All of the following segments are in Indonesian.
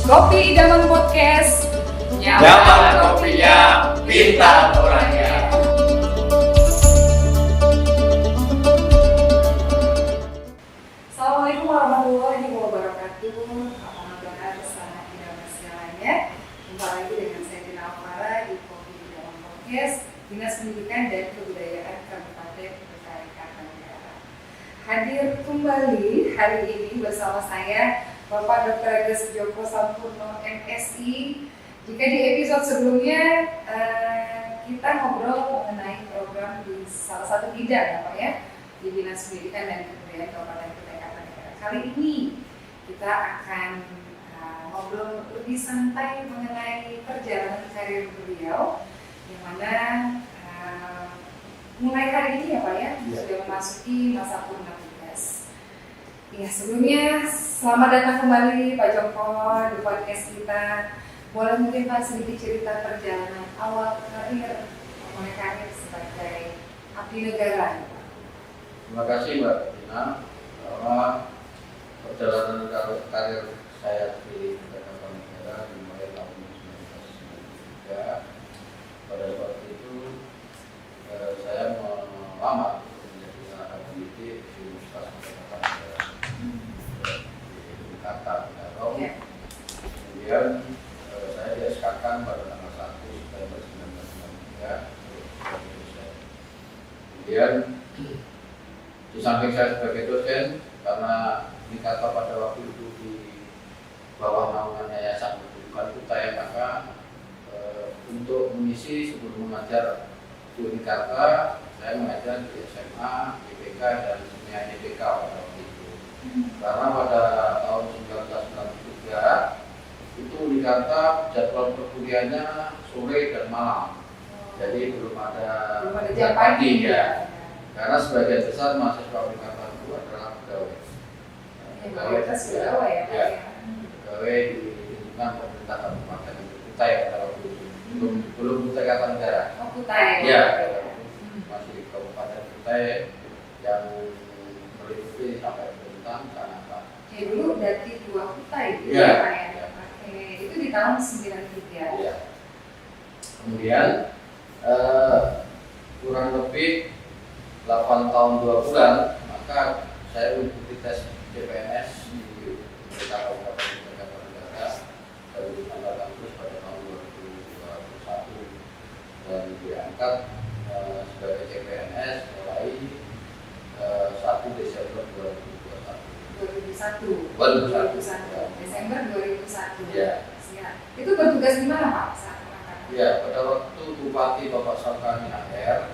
Kopi Idaman Podcast. Nyaman kopinya, pintar orangnya. Assalamualaikum warahmatullahi wabarakatuh. Apa kabar sahabat Idaman segalanya? Jumpa lagi dengan saya Tina Alvara di Kopi Idaman Podcast, Dinas Pendidikan dan Kebudayaan Kabupaten Kutai Kartanegara. Hadir kembali hari ini bersama saya Bapak Dr. Agus Joko Sampurno MSI. Jika di episode sebelumnya kita ngobrol mengenai program di salah satu bidang ya Pak ya, di Dinas Pendidikan dan Kebudayaan Kabupaten Kutai Kartanegara. Kali ini kita akan ngobrol lebih santai mengenai perjalanan karir beliau, yang mana mulai hari ini ya Pak ya, sudah memasuki masa purna tugas. Ya, sebelumnya selamat datang kembali Pak Joko di podcast kita. Boleh mungkin Pak sedikit cerita perjalanan awal karir, mulai karir sebagai abdi negara. Terima kasih Mbak Tina. Bahwa perjalanan karir saya di Kutai Kartanegara dimulai tahun 1993. Pada waktu itu saya melamar menjadi tenaga pendidik di Universitas Kutai Kartanegara di Jakarta. Kemudian saya di-SK-kan pada tanggal 1 September 1993. Kemudian di samping saya sebagai dosen, karena Jakarta pada waktu itu di bawah naungan Yayasan Pendidikan Kutai, maka untuk mengisi sebelum mengajar di Jakarta, saya mengajar di SMA, IPK dan SEMIA IPK pada waktu itu. Karena pada tahun 1993 itu Jakarta jadwal perkuliahannya sore dan malam, jadi belum ada jam pagi ya. Karena sebagian besar mahasiswa Jakarta itu adalah pegawai. Pegawai ya. Pegawai di lingkungan pemerintah Kabupaten Kutai pada waktu itu. Belum Kutai Kartanegara. Oh, Kutai. Ya, masih di Kabupaten Kutai yang meliputi sampai Bintang, Kanaka. Ya dulu dari 2 Kutai gitu Ya. Pak ya. Oke, itu di tahun 93. Ya. Kemudian kurang lebih 8 tahun 2 bulan, maka saya mengikuti tes CPNS di Pemerintah Kabupaten Kutai Kartanegara dari angkatan terus pada tahun 2021 dan diangkat sebagai CPNS mulai 1 Desember 2021. 2001. Desember 2001. Ya. Siap. Itu bertugas di mana Pak saat angkatan? Ya, pada waktu Bupati Bapak Salkani Aher,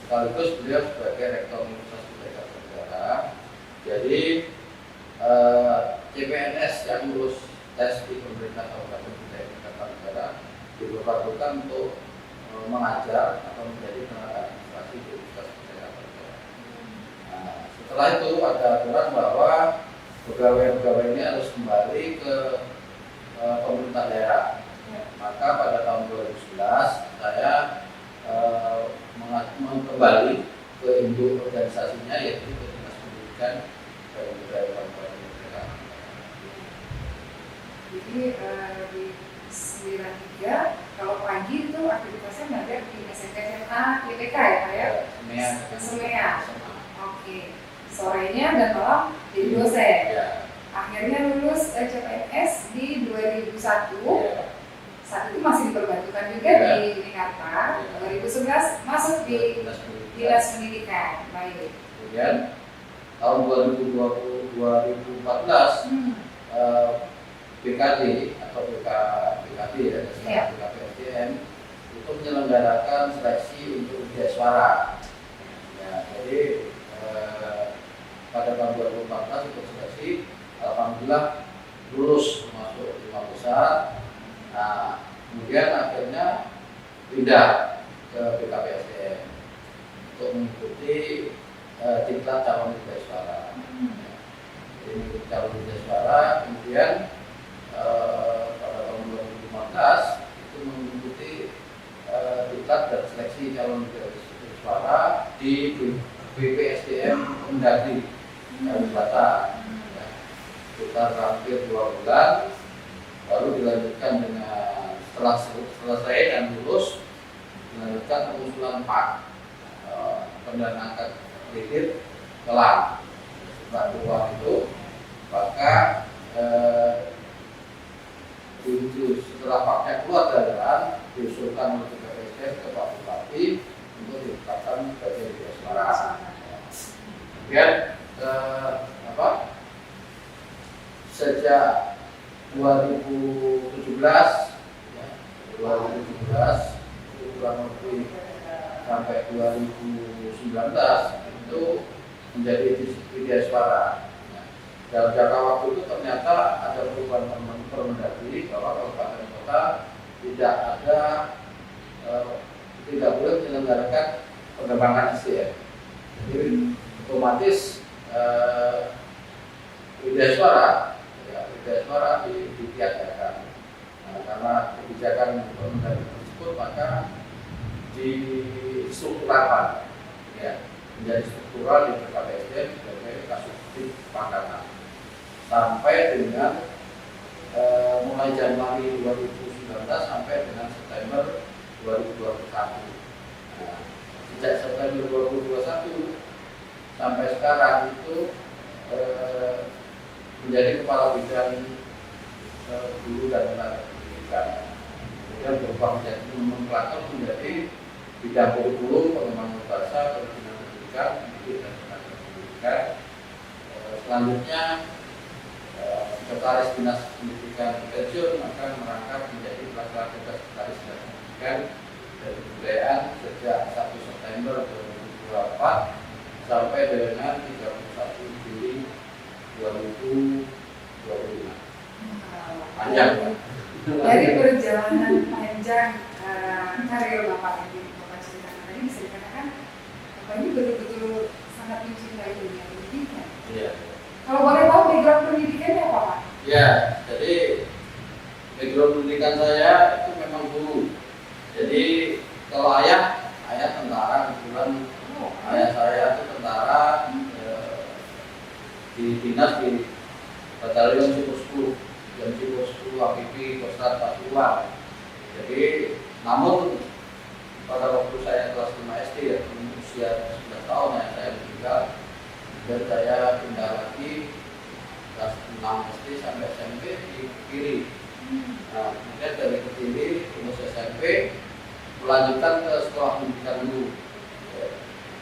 sekaligus beliau sebagai Rektor Universitas Kutai Kartanegara. Jadi CPNS yang lulus tes di pemerintah Kabupaten Kutai Kartanegara diperlukan untuk mengajar atau menjadi tenaga administrasi di Universitas Kutai Kartanegara. Nah, setelah itu ada aturan bahwa pegawai-pegawai ini harus kembali ke pemerintah daerah. Maka pada tahun 2011 saya kembali ke induk organisasinya, yaitu ke Dinas Pendidikan dan Kebudayaan Kabupaten Kutai Kartanegara. Jadi di 93 kalau pagi itu aktivitasnya mengajar di SMP SMA IPK ya Pak ya? SEMIA. Oke. Sorenya dan malam jadi dosen. Ya. Akhirnya lulus CPNS di 2001. Ya. Saat itu masih diperbantukan juga Ya. di Jakarta. 2011 masuk di Dinas Pendidikan. Baik. Kemudian tahun 2014 BKD atau BKD ya, Ya. BKP SDM itu menyelenggarakan seleksi untuk ujian suara. Ya, jadi pada tahun 2014 ikut seleksi, alhamdulillah lulus masuk 5 besar. Nah, kemudian akhirnya pindah ke BKP SDM untuk mengikuti diklat calon ujian suara. Jadi mengikuti calon ujian suara, kemudian pada tahun 2015 itu mengikuti diklat dan seleksi calon ujian suara di BPSDM Mendagri Kalibata. Sekitar hampir 2 bulan baru dilanjutkan dengan setelah selesai dan lulus dilanjutkan pengusulan PAK, pendanaan kredit kelar. Setelah keluar itu maka setelah paknya keluar dari jalan diusulkan oleh BPSDM ke Pak Bupati untuk ditetapkan sebagai asmara. Kemudian sejak 2017 kurang lebih sampai 2019 itu menjadi Widya Suara. Dalam jangka waktu itu ternyata ada perubahan Permendagri bahwa kabupaten kota tidak boleh menyelenggarakan pengembangan SDM. Jadi otomatis Widya Suara ditiadakan. Karena kebijakan Permendagri tersebut maka distrukturkan, menjadi struktural di BKPSDM sebagai Kasubdit Pangkatan sampai dengan mulai Januari 2019 sampai dengan September 2021. Sejak September 2021 sampai sekarang itu menjadi kepala bidang guru dan tenaga pendidikan. Kemudian berubah menjadi nomenklatur menjadi bidang kurikulum, pengembangan bahasa, pendidikan pendidikan, dan tenaga pendidikan. Selanjutnya Sekretaris Dinas Pendidikan pensiun maka merangkap menjadi pelaksana tugas Sekretaris Dinas Pendidikan dan Kebudayaan sejak 1 September 2024 sampai dengan 31 Juli 2025. Panjang, Pak. Dari perjalanan panjang karir Bapak yang Bapak ceritakan tadi bisa dikatakan Bapak ini betul-betul sangat mencintai dunia pendidikan. Iya. Kalau boleh tahu background pendidikannya apa Pak? Ya, jadi background pendidikan saya itu memang guru. Jadi kalau ayah tentara, kebetulan ayah saya itu tentara di dinas di Batalion Sipur 10 dan Sipur 10 APP Kostrat Pasuruan. Jadi namun pada waktu saya kelas 5 SD ya, usia 11 tahun ya saya meninggal dan saya pindah lagi kelas 6 SD sampai SMP di Kiri. Nah, kemudian dari Kiri lulus SMP melanjutkan ke sekolah pendidikan guru.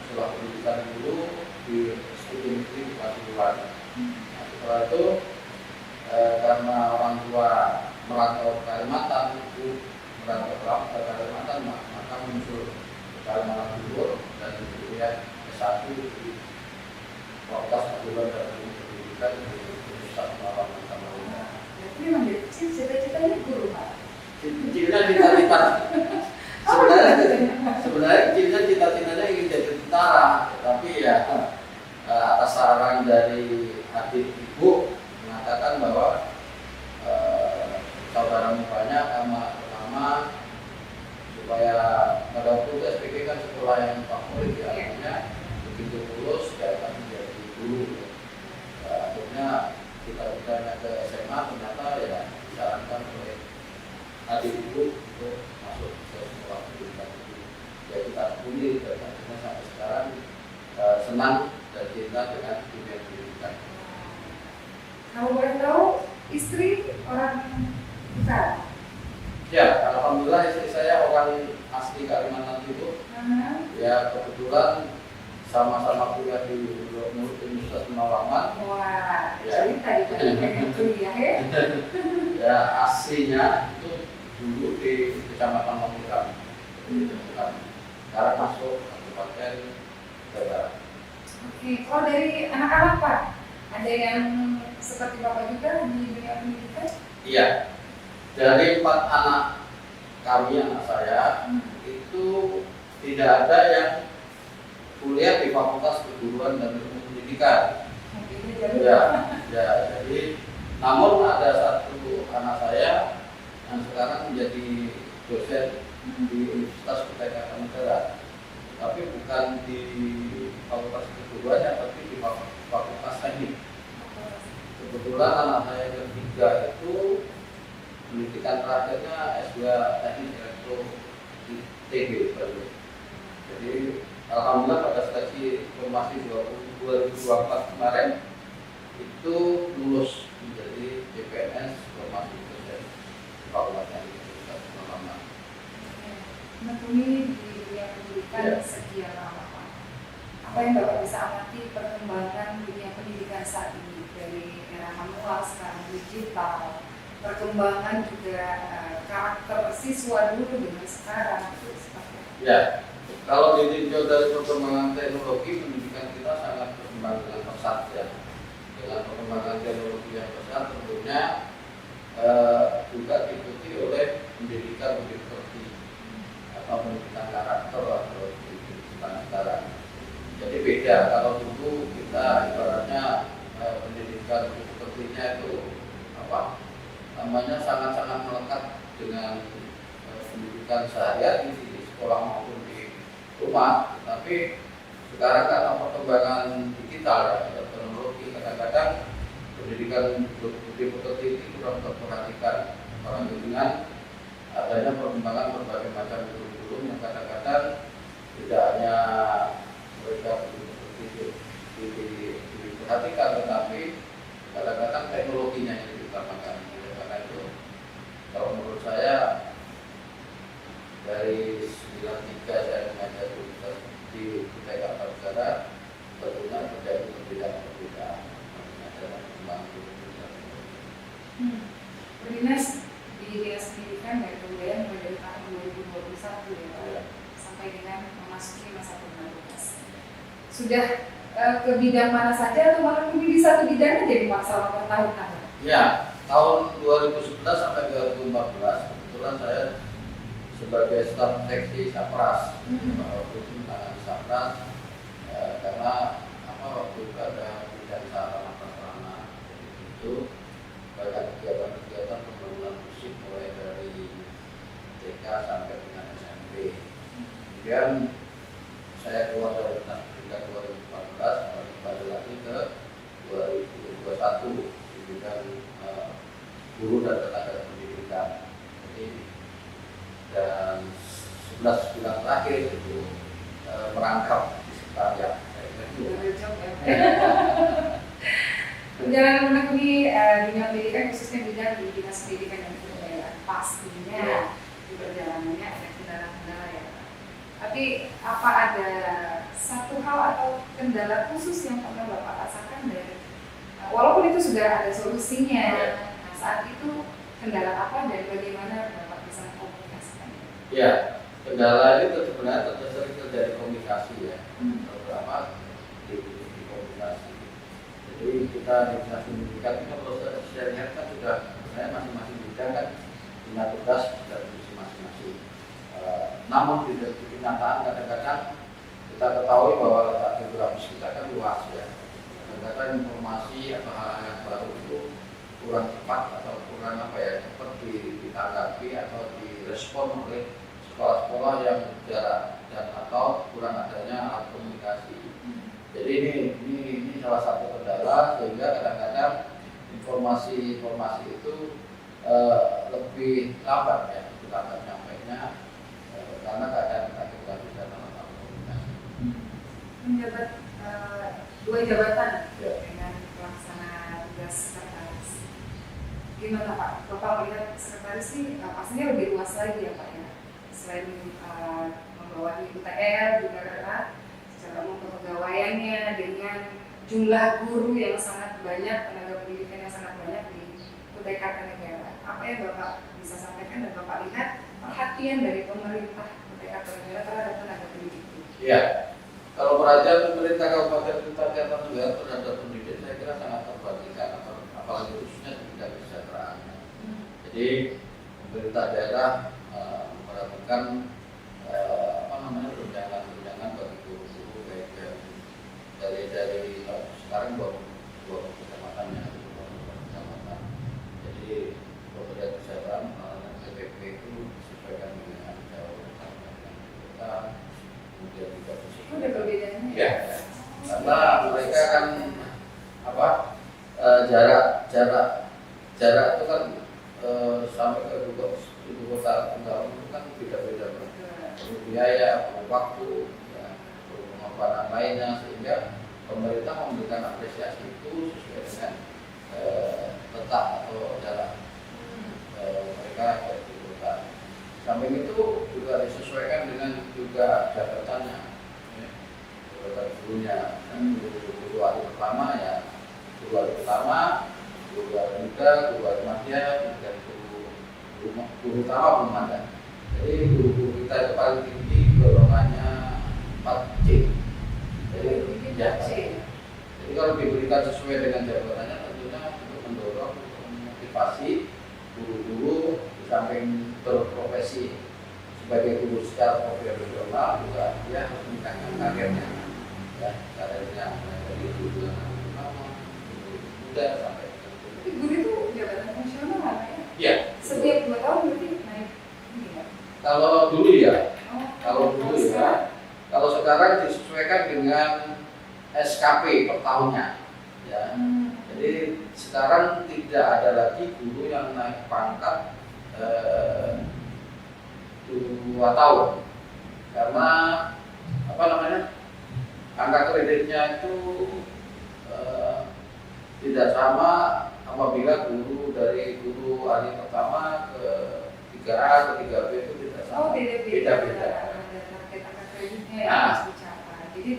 Sekolah pendidikan guru di Studi Negeri di Pasuruan. Nah, setelah itu karena orang tua merantau ke Kalimantan ke Kalimantan maka muncul Kalimantan Timur dan kemudian S1 di Fakultas Pendidikan dan Pendidikan di Universitas Muhammadiyah Samarinda. Jadi memang dari kecil cita-citanya guru Pak? Cita-cita sebenarnya cita-citanya ingin jadi tentara, tapi ya atas saran dari adik ibu mengatakan bahwa saudaramu banyak pertama supaya pada waktu itu SPG kan sekolah yang favorit ya, artinya begitu lulus dapat menjadi guru. Akhirnya kita bertanya ke SMA ternyata ya disarankan oleh adik ibu untuk masuk ke sekolah pendidikan itu. Ya kita pilih dan akhirnya sampai sekarang senang dan cinta dengan dunia pendidikan. Kalau boleh tahu istri orang besar? Ya, alhamdulillah istri saya orang asli Kalimantan Timur. Ya kebetulan sama-sama kuliah di Universitas Muhammadiyah. Wah, Ya. cerita di balik kuliah ya? Ya aslinya itu dulu di Kecamatan Mamukan. Sekarang masuk Kabupaten Jawa. Oke, kalau dari anak-anak Pak, ada yang seperti Bapak juga di dunia pendidikan? Iya, dari 4 anak kami, anak saya, itu tidak ada yang kuliah di Fakultas Keguruan dan Ilmu Pendidikan. Ya, jadi namun ada satu anak saya yang sekarang menjadi dosen di Universitas Kutai Kartanegara, tapi bukan di Fakultas Keguruan, tapi di Fakultas Teknik. Kebetulan anak saya yang ketiga itu pendidikan terakhirnya S2 Teknik Elektro di TB baru. Jadi alhamdulillah pada seleksi informasi 2024 kemarin itu lulus menjadi CPNS formasi dosen fakultas Universitas Muhammadiyah. Menekuni di dunia pendidikan sekian lama, Pak. Apa yang Bapak bisa amati perkembangan dunia pendidikan saat ini dari era manual sekarang digital, perkembangan juga karakter siswa dulu dengan sekarang itu seperti apa? Ya, kalau ditinjau dari perkembangan teknologi, pendidikan kita sangat berkembang dengan pesat ya. Dengan perkembangan teknologi yang pesat tentunya juga diikuti oleh pendidikan seperti atau pendidikan karakter atau pendidikan sekarang. Jadi beda, kalau dulu kita ibaratnya pendidikan sepertinya itu apa namanya sangat-sangat melekat dengan pendidikan sehari-hari di sekolah maupun di rumah. Tapi sekarang karena perkembangan digital ya, teknologi, kadang-kadang pendidikan seperti ini kurang terperhatikan apalagi dengan adanya perkembangan berbagai macam kurikulum yang kadang-kadang tidak hanya mereka diperhatikan, tetapi kadang-kadang teknologinya yang diutamakan. Karena itu kalau menurut saya dari 93 saya mengajar di Budaya Negara tentunya terjadi perbedaan-perbedaan mengajar kembang Berdinas di Dinas Pendidikan dan Kebudayaan mulai dari tahun 2021 ya Pak, sampai dengan memasuki masa pembangunan. Sudah ke bidang mana saja atau malah di satu bidang aja di masalah bertahun-tahun? Ya, tahun 2011 sampai 2014 kebetulan saya sebagai staf seksi Sapras, waktu itu menangani Sapras karena waktu itu ada bidang sarana prasarana itu banyak kegiatan-kegiatan pembangunan musik mulai dari TK sampai dengan SMP. Kemudian saya keluar dari dinas pendidikan 2014, kembali lagi ke 2021 di bidang guru dan tenaga pendidikan. Jadi dan 11 bulan terakhir itu merangkap di sekretariat. Perjalanan menekuni dunia pendidikan khususnya bidang di Dinas Pendidikan dan Kebudayaan pastinya di perjalanannya ada kendala-kendala ya. Tapi apa ada satu hal atau kendala khusus yang pernah Bapak rasakan dari walaupun itu sudah ada solusinya, nah saat itu kendala apa dan bagaimana Bapak bisa mengkomunikasikannya? Ya, kendala itu sebenarnya sering terjadi komunikasi ya, beberapa di komunikasi. Jadi kita di Dinas Pendidikan itu kalau saya lihat kan sudah sebenarnya masing-masing bidang kan punya tugas dan fungsi masing-masing. Namun di kenyataan kadang-kadang kita ketahui bahwa letak geografis kita kan luas ya. Kadang-kadang informasi atau hal-hal yang baru itu kurang cepat atau kurang cepat ditanggapi atau direspon oleh sekolah-sekolah yang jarak dan atau kurang adanya alat komunikasi. Jadi ini salah satu kendala sehingga kadang-kadang informasi itu lebih lambat ya, nyampainya karena keadaan kita bisa melakukan komunikasi. Menjabat dua jabatan dengan pelaksana tugas sekretaris. Gimana Pak? Bapak melihat sekretaris ini pastinya lebih luas lagi ya Pak ya. Selain membawahi UTR juga karena secara kepegawaiannya dengan jumlah guru yang sangat banyak, tenaga pendidikan yang sangat banyak di UTK Negara. Apa yang Bapak bisa sampaikan dan Bapak lihat perhatian dari pemerintah UTK Negara terhadap tenaga pendidik? Iya, kalau perhatian pemerintah Kabupaten Negara terhadap pendidik saya kira sangat terperhatikan, apalagi khususnya di bidang kesejahteraan. Jadi pemerintah daerah memperhatikan tunjangan bagi guru-guru baik dari sekarang dua kecamatan ya, kecamatan. Jadi pemerintah kesehatan PPP itu disesuaikan dengan jauh kita kemudian juga ada perbedaannya ya, karena mereka kan jarak itu kan sampai ke ibu kota Tunggal itu kan beda-beda, perlu biaya, perlu waktu, ya, perlu pengorbanan lainnya, sehingga pemerintah memberikan apresiasi itu sesuai dengan letak atau jarak mereka ke ibu kota. Samping itu juga disesuaikan dengan juga jabatannya, ya, jabatan gurunya, guru hari pertama ya, guru hari pertama, guru hari muda, guru hari madya, dan guru utama belum ada. Jadi guru-guru kita itu paling tinggi golongannya 4C. Jadi kalau diberikan sesuai dengan jabatannya, tentunya untuk mendorong, untuk memotivasi guru-guru di samping berprofesi sebagai guru secara profesional juga dia harus meningkatkan karirnya, ya, karirnya dari guru yang pertama, guru muda sampai Tapi guru itu jabatan fungsional kan ya? Iya. Setiap 2 tahun berarti naik ini ya? Kalau dulu ya, Oh, kalau dulu ya, kalau sekarang disesuaikan dengan SKP per tahunnya, ya. Jadi sekarang tidak ada lagi guru yang naik pangkat 2 tahun, karena apa namanya, angka kreditnya itu tidak sama apabila guru dari guru hari pertama ke 3A ke 3B itu tidak sama. Oh, beda-beda. Beda-beda. Ada target angka kreditnya yang Nah. harus dicapai. Jadi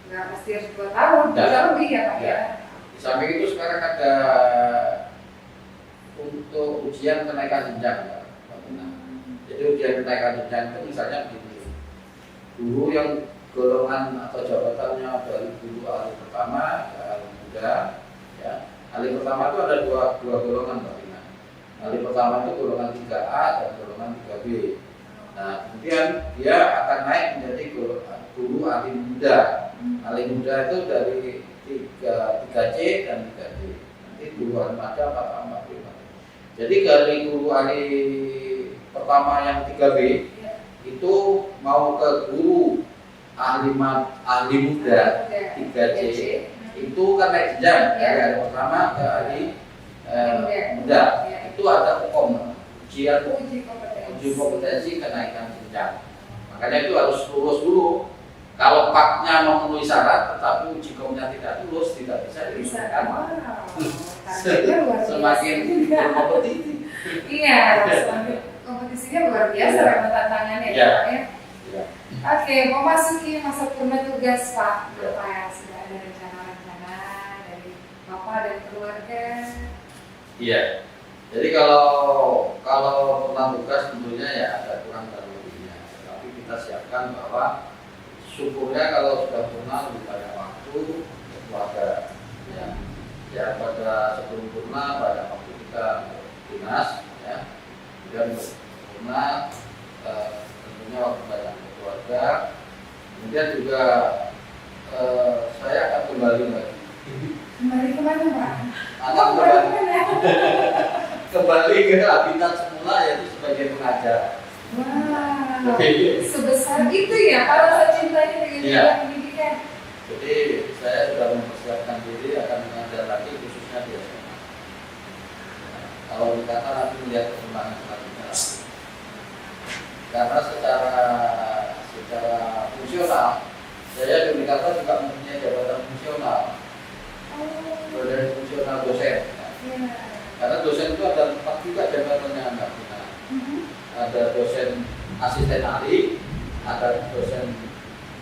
nggak mesti harus 2 tahun, Nah. bisa lebih ya Pak Ya. ya? Di samping itu sekarang ada untuk ujian kenaikan jenjang, Mbak Tina. Jadi ujian kenaikan jenjang itu misalnya begini, guru yang golongan atau jabatannya dari guru ahli pertama ke ahli muda, ya. Ahli pertama itu ada dua golongan, Mbak Tina. Ahli pertama itu golongan 3A dan golongan 3B. Nah, kemudian dia akan naik menjadi guru ahli muda. Ahli muda itu dari 3C dan 3D. Nanti guru ahli madya 4A, 4B. Jadi dari guru ahli pertama yang 3B itu mau ke guru ahli muda 3C itu kan naik jenjang dari ahli pertama ke ahli muda. Itu ada uji kompetensi kenaikan jenjang. Makanya itu harus lulus dulu. Kalau paknya memenuhi syarat tetapi uji komnya tidak lulus, tidak bisa diusulkan. Semakin berkompetisi. Iya, semakin kompetisinya luar biasa Ya. memang tantangannya Ya. Pak ya. Ya. Oke, memasuki masa purna tugas Pak, Ya. apa ya sudah ada rencana-rencana dari Bapak dan keluarga? Iya. Jadi kalau pernah tugas tentunya ya ada kurang dan lebihnya. Tapi kita siapkan bahwa syukurnya kalau sudah purna lebih banyak waktu untuk keluarga. Ya pada sebelum purna banyak waktu kita dinas, ya. Kemudian purna tentunya waktu banyak untuk keluarga. Kemudian juga saya akan kembali lagi. Kembali kemana Pak? Akan kembali ke habitat semula, yaitu sebagai pengajar. Wow, Oke. sebesar itu ya kalau saya cintanya dengan Iya. dunia pendidikan. Jadi saya sudah mempersiapkan diri akan mengajar lagi khususnya di SMA. Kalau dikata nanti melihat perkembangan selanjutnya. Karena secara fungsional saya di Unikata juga mempunyai jabatan fungsional. Dari fungsional dosen. Iya. Karena dosen itu ada 4 juga jabatannya, Mbak Tina. Ada dosen asisten ahli, ada dosen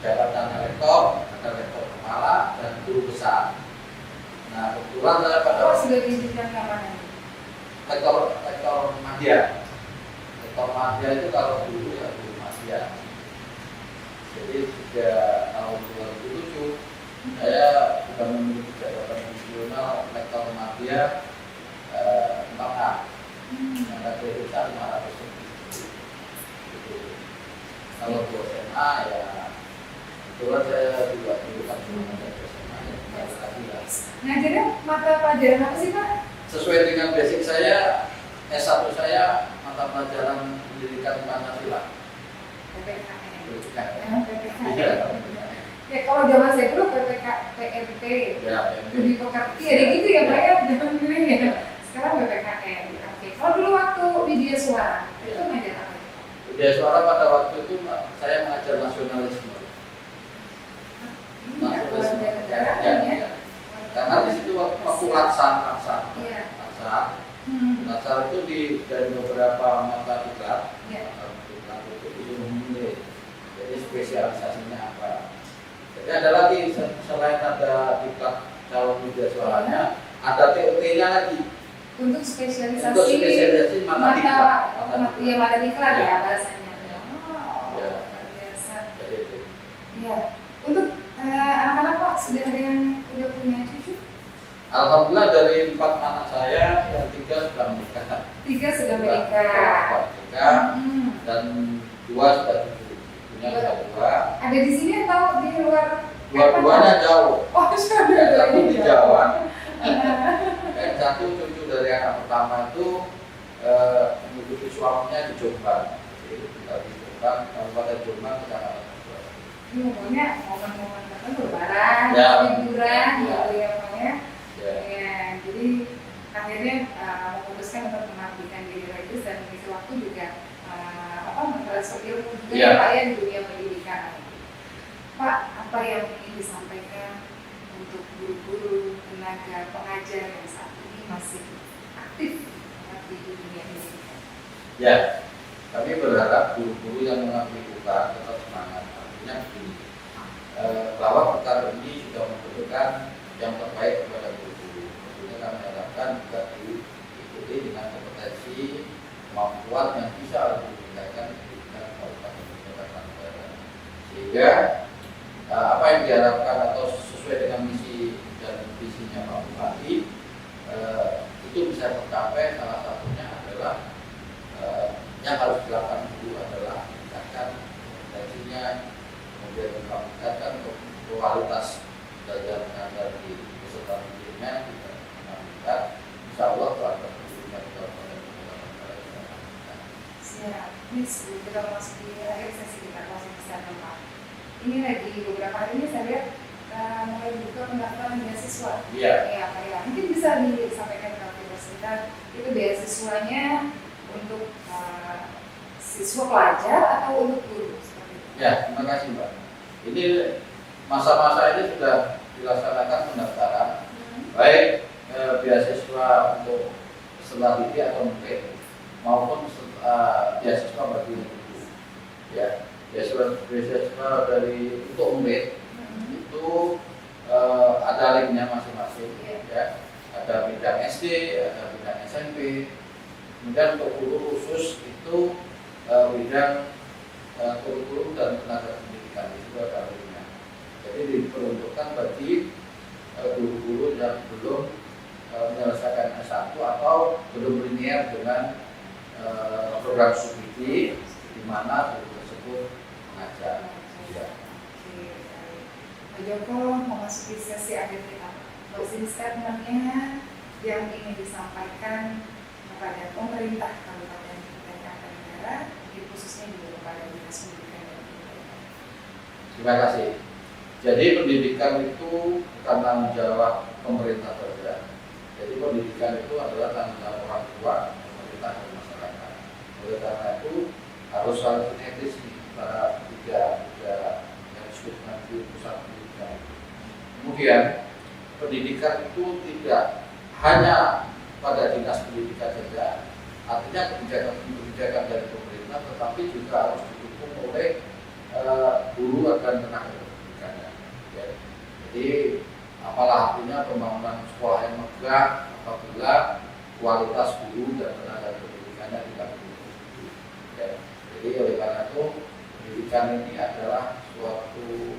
jabatannya rektor, ada rektor kepala, dan guru besar. Nah, kebetulan saya pada Oh, sudah diizinkan kapan? rektor madya. Rektor madya itu kalau dulu ya guru madya. Jadi sejak tahun 2007 saya sudah memiliki jabatan fungsional rektor madya 4A. Ada kreditan 500 lebih. Gitu. Kalau di SMA ya kebetulan saya juga diberikan di SMA ya kembali lagi lah. Ngajarnya mata pelajaran apa sih Pak? Sesuai dengan basic saya, S1 saya mata pelajaran pendidikan Pancasila. PPKN. Pendidikan. PPKN. Iya. Ya kalau zaman saya dulu PMP. Ya, Lebih pekerti, ada gitu ya Pak ya, zaman dulu ya. Sekarang PPKN. Oke, kalau dulu waktu Suara itu mengajar apa? Budaya suara pada waktu itu saya mengajar nasionalisme. Ini warga negara ya? Karena di situ waktu laksan Iya. itu dari beberapa mata diklat, Iya. diklat itu disuruh memilih. Jadi spesialisasinya apa? Jadi ada lagi selain ada diklat calon budaya suaranya, ada TOT-nya lagi. Untuk spesialisasi Untuk spesialisasi mata diklat. Iya, mata diklat Ya. ya bahasanya. Ya. Oh, Ya. luar biasa. Jadi itu. Iya. Untuk anak-anak Pak sudah ada yang udah punya cucu? Alhamdulillah dari 4 anak saya yang 3 sudah menikah. 3 sudah menikah. Dan 2 sudah punya dua. Ada di sini atau di luar? Dua-duanya jauh. Oh, sudah Yang satu di Jawa. Nah, Yang satu cucu dari anak pertama itu mengikuti suaminya di Jombang. Jadi tinggal di Jombang, Kabupaten Jombang, Kecamatan Jombang. ini ngomongnya momen-momen tertentu lebaran, Ya. liburan, Ya. gitu ya Pak ya. Ya. Ya, jadi akhirnya memutuskan untuk mengabdikan diri lagi dan mengisi waktu juga mentransfer ilmu juga Ya. ya Pak ya di dunia pendidikan. Pak, apa yang ingin disampaikan untuk guru-guru, tenaga pengajar yang saat ini masih aktif di dunia pendidikan? Ya, kami berharap guru-guru yang mengabdi kita tetap semangat. Artinya begini, bahwa perkara ini sudah membutuhkan yang terbaik kepada guru-guru. Tentunya kami harapkan juga diikuti dengan kompetensi kemampuan yang bisa ditingkatkan pendidikan Kabupaten Negara. Sehingga apa yang diharapkan atau sesuai dengan misi dan visinya Pak Bupati itu bisa tercapai. Salah satunya adalah yang harus dilakukan dulu adalah meningkatkan kompetensinya, kemudian meningkatkan kualitas belajar mengajar di peserta didiknya, juga meningkat. Insya Allah kualitas gurunya juga pada Siap. Ini sebelum kita masuk di akhir sesi kita closing statement Pak. Ini lagi beberapa hari ini saya lihat mulai buka pendaftaran beasiswa. Iya. Ya, Pak ya. Mungkin bisa disampaikan ke viewers kita itu beasiswanya untuk siswa pelajar atau untuk guru seperti itu. Ya, terima kasih Mbak. Ini masa-masa ini sudah dilaksanakan pendaftaran, baik beasiswa untuk peserta didik atau murid maupun beasiswa bagi guru. Ya, beasiswa dari untuk murid itu ada linknya masing-masing. Ya, ada bidang SD, ada bidang SMP. Kemudian untuk guru khusus itu bidang kurikulum dan tenaga pendidikan itu ada linknya. Jadi diperuntukkan bagi guru-guru yang belum menyelesaikan S1 atau belum linear dengan program studi di mana guru tersebut mengajar. Ya. Pak Joko memasuki sesi akhir kita. Closing statement-nya yang ingin disampaikan kepada pemerintah Kabupaten Negara, khususnya juga kepada Dinas Pendidikan dan Kebudayaan. Terima kasih. Jadi pendidikan itu bukan tanggung jawab pemerintah saja. Jadi pendidikan itu adalah tanggung jawab orang tua, pemerintah dan masyarakat. Oleh karena itu harus saling sinergis antara tiga yang disebut dengan pusat pendidikan. Kemudian pendidikan itu tidak hanya pada dinas pendidikan saja, artinya kebijakan dari pemerintah, tetapi juga harus didukung oleh guru dan tenaga pendidikannya. Ya. Jadi apalah artinya pembangunan sekolah yang megah apabila kualitas guru dan tenaga pendidikannya tidak begitu. Ya. Jadi oleh karena itu pendidikan ini adalah suatu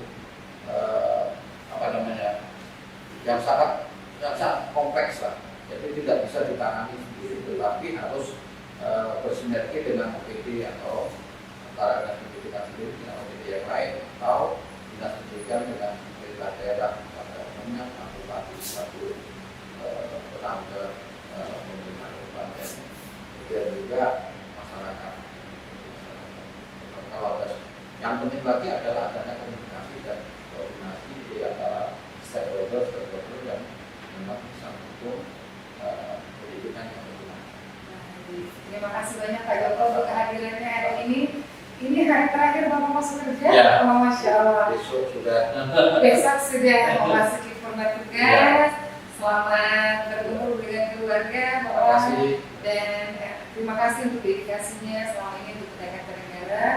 yang sangat kompleks lah. Jadi tidak bisa ditangani sendiri, tetapi harus bersinergi dengan OPD atau antara dinas pendidikan sendiri dengan OPD yang lain atau dinas pendidikan dengan pemerintah daerah pada umumnya bupati satu tenaga pemerintah kabupaten, kemudian juga masyarakat. Kalau ada yang penting lagi adalah adanya komunikasi dan koordinasi di antara stakeholder yang memang bisa mendukung pendidikan yang berguna. Terima kasih banyak Pak Joko untuk kehadirannya hari ini. Ini hari terakhir Bapak masuk kerja. Ya. Oh, Masya Allah. Besok sudah. Besok sudah memasuki purna tugas. Selamat bertemu dengan keluarga, Terima kasih. dan terima kasih untuk dedikasinya selama ini untuk pendidikan negara.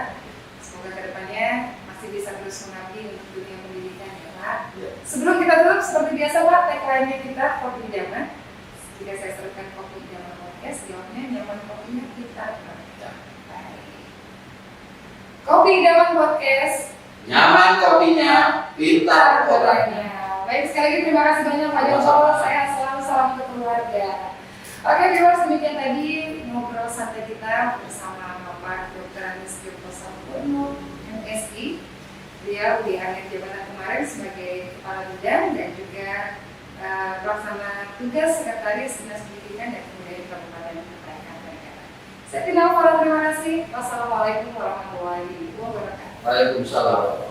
Semoga kedepannya masih bisa terus mengabdi untuk dunia pendidikan ya Pak. Ya. Sebelum kita tutup seperti biasa Pak, tagline-nya kita kopi idaman. Jika saya serukan kopi idaman podcast, jawabnya nyaman kopinya kita. Ya. Baik. Kopi idaman podcast. Nyaman kopinya, pintar orangnya. Baik, sekali lagi terima kasih banyak Pak Joko. Sama-sama. Sehat selalu, salam untuk keluarga. Oke, viewers, demikian tadi ngobrol santai kita bersama Bapak Dr. Anies Joko Sampurno, MSI. Beliau diangkat jabatan kemarin sebagai Kepala Bidang dan juga pelaksana tugas Sekretaris Dinas Pendidikan dan Kebudayaan Kabupaten Kutai Kartanegara. Saya Tina Farah, terima kasih. Wassalamualaikum warahmatullahi wabarakatuh. Waalaikumsalam.